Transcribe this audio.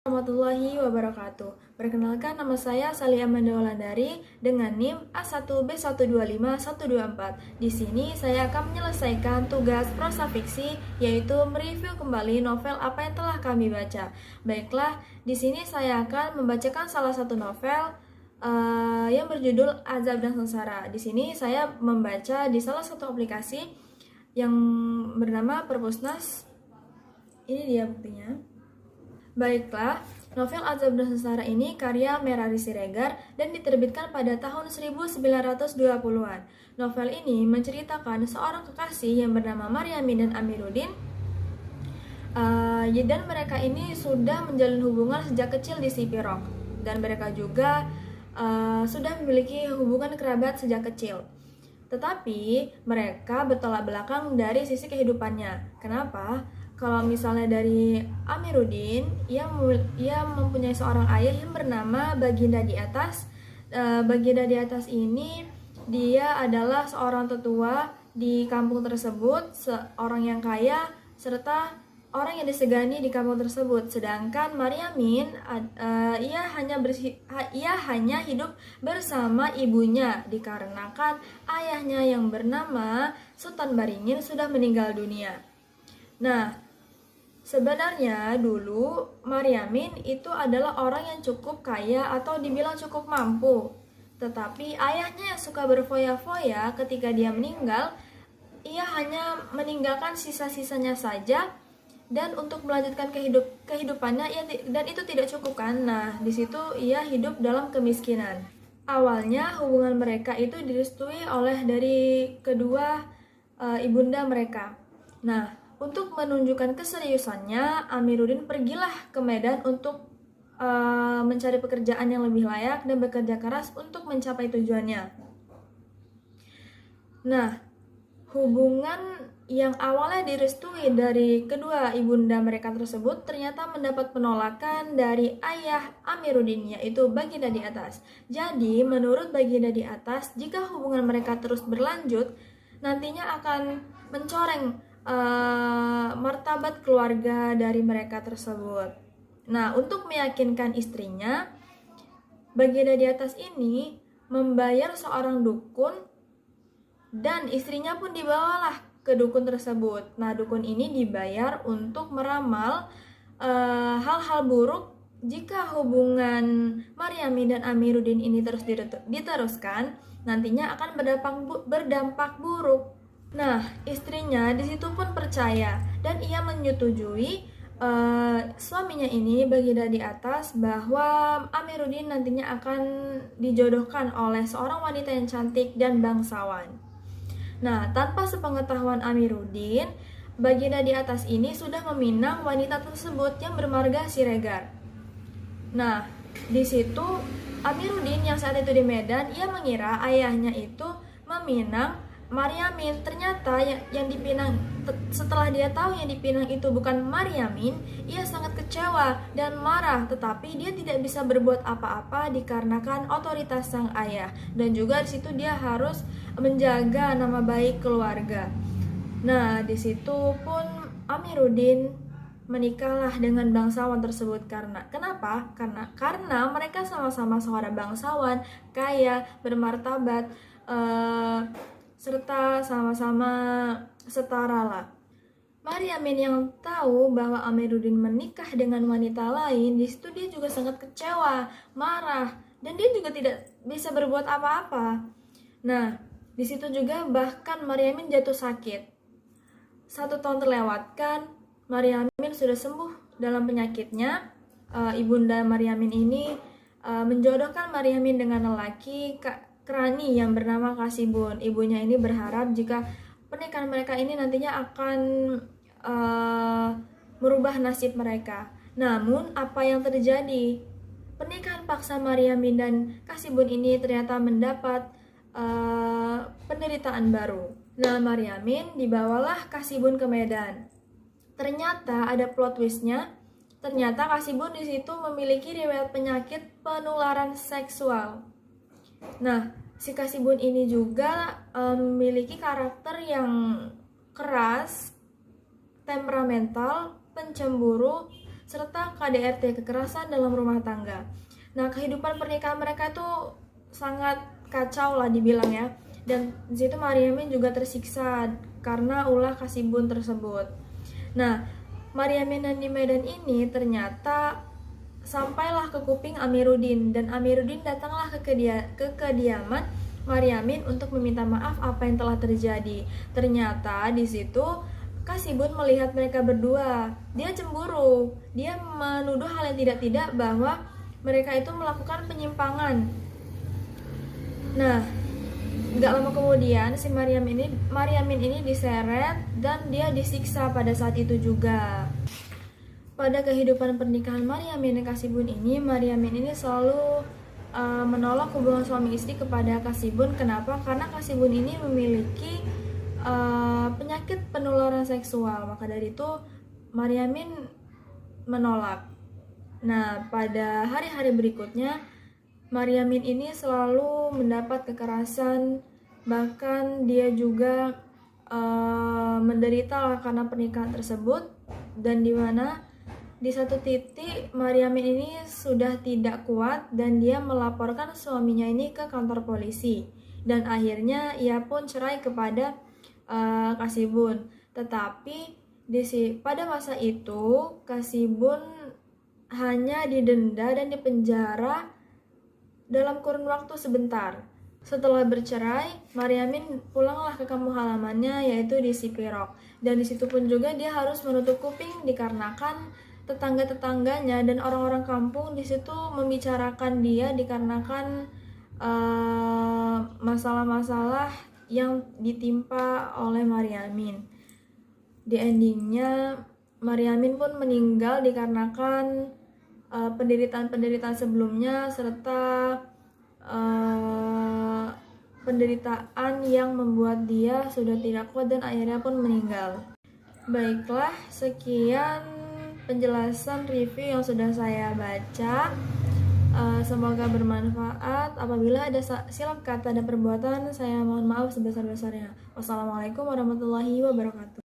Warahmatullahi wabarakatuh. Perkenalkan, nama saya Sali Amanda Wulandari dengan NIM A1B125124. Di sini saya akan menyelesaikan tugas prosa fiksi, yaitu mereview kembali novel apa yang telah kami baca. Baiklah, di sini saya akan membacakan salah satu novel yang berjudul Azab dan Sengsara. Di sini saya membaca di salah satu aplikasi yang bernama Perpusnas. Ini dia buktinya. Baiklah, novel Azab dan Sengsara ini karya Merari Siregar dan diterbitkan pada tahun 1920-an. Novel ini menceritakan seorang kekasih yang bernama Maryamin dan Amiruddin, dan mereka ini sudah menjalin hubungan sejak kecil di Sipirok, dan mereka juga sudah memiliki hubungan kerabat sejak kecil. Tetapi mereka bertolak belakang dari sisi kehidupannya. Kenapa? Kalau misalnya dari Amiruddin, ia mempunyai seorang ayah yang bernama Baginda di Atas. Baginda di Atas ini dia adalah seorang tetua di kampung tersebut, seorang yang kaya serta orang yang disegani di kampung tersebut. Sedangkan Maryamin, ia hanya hidup bersama ibunya dikarenakan ayahnya yang bernama Sultan Baringin sudah meninggal dunia. Nah, sebenarnya dulu Maryamin itu adalah orang yang cukup kaya atau dibilang cukup mampu. Tetapi ayahnya yang suka berfoya-foya ketika dia meninggal, ia hanya meninggalkan sisa-sisanya saja dan untuk melanjutkan kehidupannya dan itu tidak cukup kan. Nah, di situ ia hidup dalam kemiskinan. Awalnya hubungan mereka itu direstui oleh dari kedua ibunda mereka. Nah, untuk menunjukkan keseriusannya, Amiruddin pergilah ke Medan untuk mencari pekerjaan yang lebih layak dan bekerja keras untuk mencapai tujuannya. Nah, hubungan yang awalnya direstui dari kedua ibunda mereka tersebut ternyata mendapat penolakan dari ayah Amiruddin, yaitu Baginda di Atas. Jadi, menurut Baginda di Atas, jika hubungan mereka terus berlanjut, nantinya akan mencoreng martabat keluarga dari mereka tersebut. Nah, untuk meyakinkan istrinya, Baginda di Atas ini membayar seorang dukun dan istrinya pun dibawalah ke dukun tersebut. Nah, dukun ini dibayar untuk meramal hal-hal buruk jika hubungan Maryamin dan Amiruddin ini terus diteruskan, nantinya akan berdampak buruk. Nah, istrinya di situ pun percaya dan ia menyetujui suaminya ini Baginda di Atas bahwa Amiruddin nantinya akan dijodohkan oleh seorang wanita yang cantik dan bangsawan. Nah, tanpa sepengetahuan Amiruddin, Baginda di Atas ini sudah meminang wanita tersebut yang bermarga Siregar. Nah, di situ Amiruddin yang saat itu di Medan, ia mengira ayahnya itu meminang Maryamin. Ternyata yang dipinang, setelah dia tahu yang dipinang itu bukan Maryamin, ia sangat kecewa dan marah, tetapi dia tidak bisa berbuat apa-apa dikarenakan otoritas sang ayah, dan juga di situ dia harus menjaga nama baik keluarga. Nah, di situ pun Amiruddin menikahlah dengan bangsawan tersebut. Kenapa? Karena mereka sama-sama seorang bangsawan, kaya, bermartabat, serta sama-sama setara lah. Maryamin yang tahu bahwa Amiruddin menikah dengan wanita lain, di situ dia juga sangat kecewa, marah, dan dia juga tidak bisa berbuat apa-apa. Nah, di situ juga bahkan Maryamin jatuh sakit. 1 tahun terlewatkan, Maryamin sudah sembuh dalam penyakitnya. Ibunda Maryamin ini menjodohkan Maryamin dengan lelaki Kerani yang bernama Kasibun. Ibunya ini berharap jika pernikahan mereka ini nantinya akan merubah nasib mereka. Namun apa yang terjadi? Pernikahan paksa Maryamin dan Kasibun ini ternyata mendapat penderitaan baru. Nah, Maryamin dibawalah Kasibun ke Medan. Ternyata ada plot twistnya. Ternyata Kasibun di situ memiliki riwayat penyakit penularan seksual. Nah, si Kasibun ini juga memiliki karakter yang keras, temperamental, pencemburu, serta KDRT, kekerasan dalam rumah tangga. Nah, kehidupan pernikahan mereka itu sangat kacau lah dibilang ya. Dan di situ Maryamin juga tersiksa karena ulah Kasibun tersebut. Nah, Maryamin dan di Medan ini ternyata sampailah ke kuping Amiruddin, dan Amiruddin datanglah ke kediaman Maryamin untuk meminta maaf apa yang telah terjadi. Ternyata di situ Kasibun melihat mereka berdua. Dia cemburu. Dia menuduh hal yang tidak-tidak bahwa mereka itu melakukan penyimpangan. Nah, gak lama kemudian si Maryamin ini diseret dan dia disiksa pada saat itu juga. Pada kehidupan pernikahan Maryamin dan Kasibun ini, Maryamin ini selalu menolak hubungan suami istri kepada Kasibun. Kenapa? Karena Kasibun ini memiliki penyakit penularan seksual. Maka dari itu Maryamin menolak. Nah, pada hari-hari berikutnya Maryamin ini selalu mendapat kekerasan, bahkan dia juga menderita karena pernikahan tersebut. Dan di mana di satu titik Maryamin ini sudah tidak kuat dan dia melaporkan suaminya ini ke kantor polisi, dan akhirnya ia pun cerai kepada Kasibun. Tetapi pada masa itu Kasibun hanya didenda dan dipenjara dalam kurun waktu sebentar. Setelah bercerai, Maryamin pulanglah ke kampung halamannya, yaitu di Sipirok. Dan di situ pun juga dia harus menutup kuping dikarenakan tetangga-tetangganya dan orang-orang kampung di situ membicarakan dia dikarenakan masalah-masalah yang ditimpa oleh Maryamin. Di endingnya Maryamin pun meninggal dikarenakan penderitaan-penderitaan sebelumnya serta penderitaan yang membuat dia sudah tidak kuat dan akhirnya pun meninggal. Baiklah, sekian penjelasan review yang sudah saya baca. Semoga bermanfaat. Apabila ada silap kata dan perbuatan, saya mohon maaf sebesar-besarnya. Wassalamualaikum warahmatullahi wabarakatuh.